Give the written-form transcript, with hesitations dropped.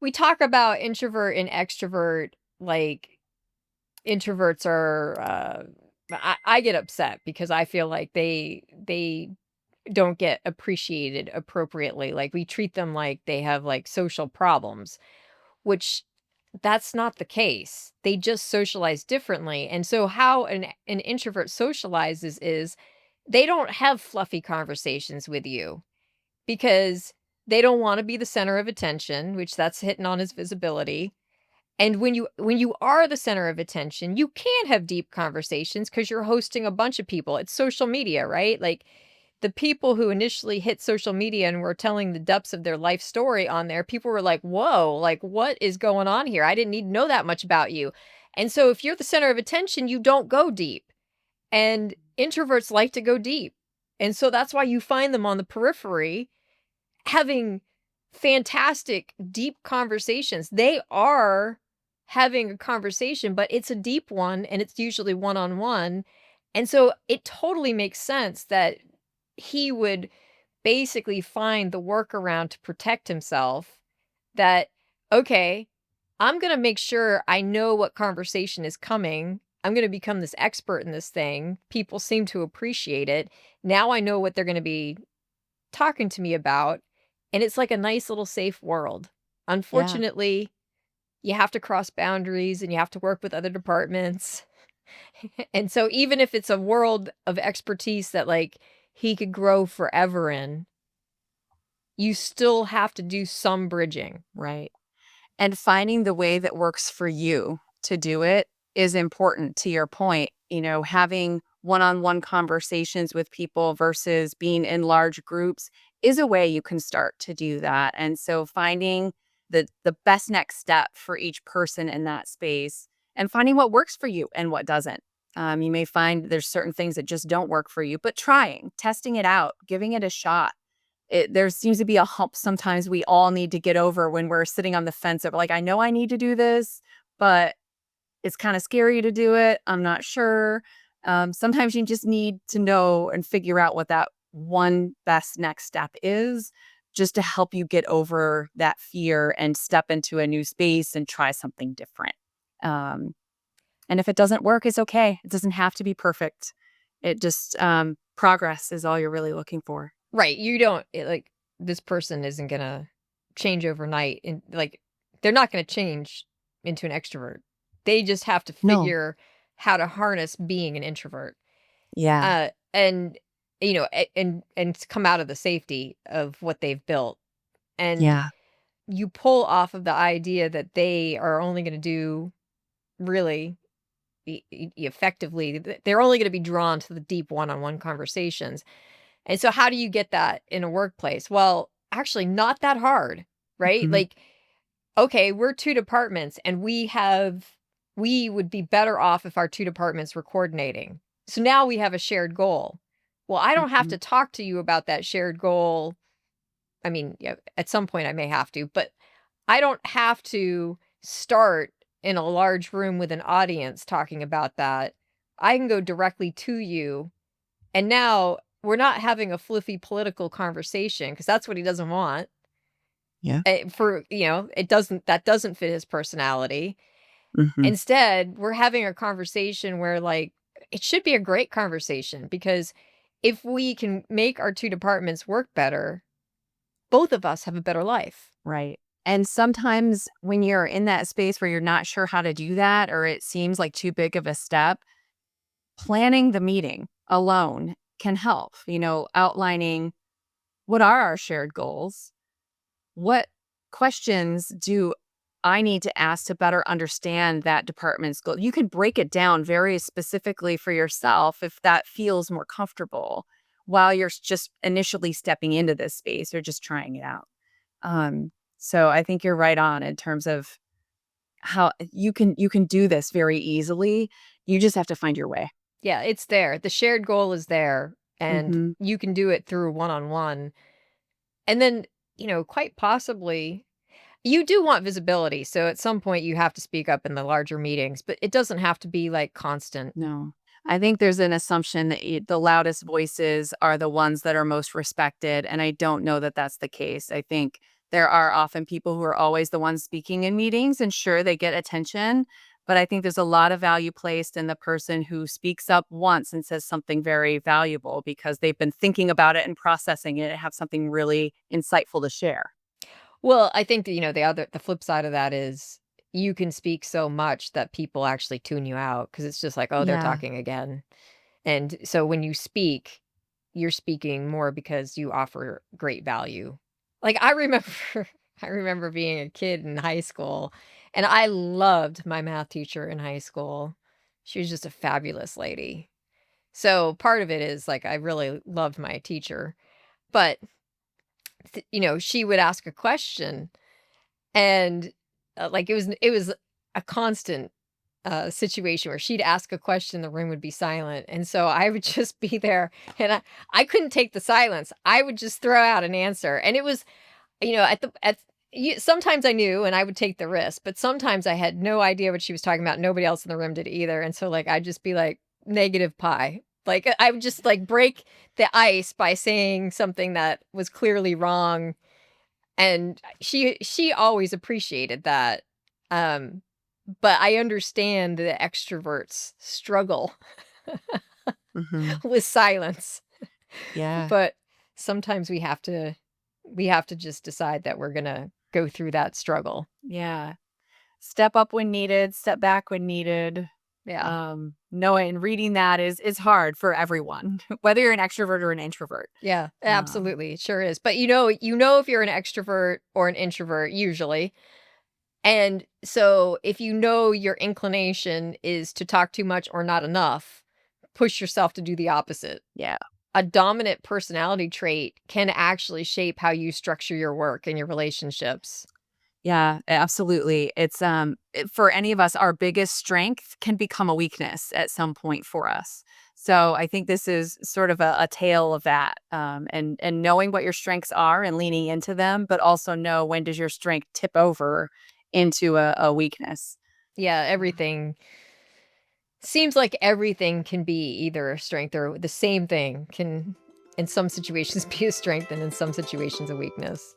we talk about introvert and extrovert, like introverts are, I get upset because I feel like they don't get appreciated appropriately. Like we treat them like they have like social problems, which that's not the case. They just socialize differently. And so how an introvert socializes is they don't have fluffy conversations with you because they don't want to be the center of attention, which that's hitting on his visibility. And when you are the center of attention, you can have deep conversations because you're hosting a bunch of people. It's social media, right? Like the people who initially hit social media and were telling the depths of their life story on there, people were like, "Whoa, like what is going on here? I didn't need to know that much about you." And so if you're the center of attention, you don't go deep. And introverts like to go deep. And so that's why you find them on the periphery having fantastic deep conversations. They are having a conversation, but it's a deep one and it's usually one-on-one. And so it totally makes sense that he would basically find the workaround to protect himself that, okay, I'm going to make sure I know what conversation is coming. I'm going to become this expert in this thing. People seem to appreciate it. Now I know what they're going to be talking to me about, and it's like a nice little safe world. Yeah. Unfortunately, you have to cross boundaries and you have to work with other departments. And so even if it's a world of expertise that like he could grow forever in, you still have to do some bridging. Right. And finding the way that works for you to do it is important to your point. Having one-on-one conversations with people versus being in large groups is a way you can start to do that. And so finding the best next step for each person in that space and finding what works for you and what doesn't. You may find there's certain things that just don't work for you, but trying, testing it out, giving it a shot. There seems to be a hump sometimes we all need to get over when we're sitting on the fence of like, I know I need to do this, but it's kind of scary to do it. I'm not sure. Sometimes you just need to know and figure out what that one best next step is just to help you get over that fear and step into a new space and try something different. Um, and if it doesn't work, it's okay. It doesn't have to be perfect. It just, progress is all you're really looking for. Right. You don't like this person isn't going to change overnight and like they're not going to change into an extrovert. They just have to No. figure how to harness being an introvert. Yeah. And and come out of the safety of what they've built. And Yeah. you pull off of the idea that they are only going to do really effectively they're only going to be drawn to the deep one-on-one conversations. And so how do you get that in a workplace? Well, actually not that hard, right? Mhm. Like, okay, we're two departments and we would be better off if our two departments were coordinating. So now we have a shared goal. Well, I don't have Mhm. to talk to you about that shared goal. I mean, yeah, at some point I may have to, but I don't have to start in a large room with an audience talking about that. I can go directly to you. And now we're not having a fluffy political conversation because that's what he doesn't want. Yeah. For it doesn't that doesn't fit his personality. Mhm. Instead, we're having a conversation where like it should be a great conversation because if we can make our two departments work better, both of us have a better life. Right. And sometimes when you're in that space where you're not sure how to do that or it seems like too big of a step, planning the meeting alone can help, outlining what are our shared goals? What questions do I need to ask to better understand that department's goal? You can break it down very specifically for yourself if that feels more comfortable while you're just initially stepping into this space or just trying it out. So I think you're right on in terms of how you can do this very easily. You just have to find your way. Yeah, it's there. The shared goal is there and Mhm. you can do it through one-on-one. And then, quite possibly you do want visibility. So at some point you have to speak up in the larger meetings, but it doesn't have to be like constant. No. I think there's an assumption that the loudest voices are the ones that are most respected, and I don't know that that's the case. I think There are often people who are always the ones speaking in meetings, and sure, they get attention, but I think there's a lot of value placed in the person who speaks up once and says something very valuable because they've been thinking about it and processing it and have something really insightful to share. Well, I think that, the flip side of that is you can speak so much that people actually tune you out because it's just like, "Oh, they're Yeah. talking again." And so when you speak, you're speaking more because you offer great value. Like, I remember I remember being a kid in high school, and I loved my math teacher in high school. She was just a fabulous lady. So, part of it is, like, I really loved my teacher, but, she would ask a question and, like, it was a constant situation where she'd ask a question, the room would be silent, and so I would just be there, and I couldn't take the silence. I would just throw out an answer, and it was, at sometimes I knew and I would take the risk, but sometimes I had no idea what she was talking about. Nobody else in the room did either, and so, like, I'd just be like, "Negative pi." Like, I would just, like, break the ice by saying something that was clearly wrong, and she always appreciated that. Um, but I understand the extroverts struggle Mhm. with silence, Yeah. but sometimes we have to just decide that we're gonna go through that struggle. Yeah. Step up when needed, step back when needed. Yeah. Knowing reading that is hard for everyone, whether you're an extrovert or an introvert. Yeah, Um, absolutely, it sure is. But you know if you're an extrovert or an introvert usually. And so if you know your inclination is to talk too much or not enough, push yourself to do the opposite. yeah. A dominant personality trait can actually shape how you structure your work and your relationships. Yeah, absolutely. For any of us, our biggest strength can become a weakness at some point for us. So I think this is sort of a tale of that, and knowing what your strengths are and leaning into them, but also know when does your strength tip over into a weakness. Yeah, everything seems like everything can be either a strength or the same thing can, in some situations, be a strength and in some situations, a weakness.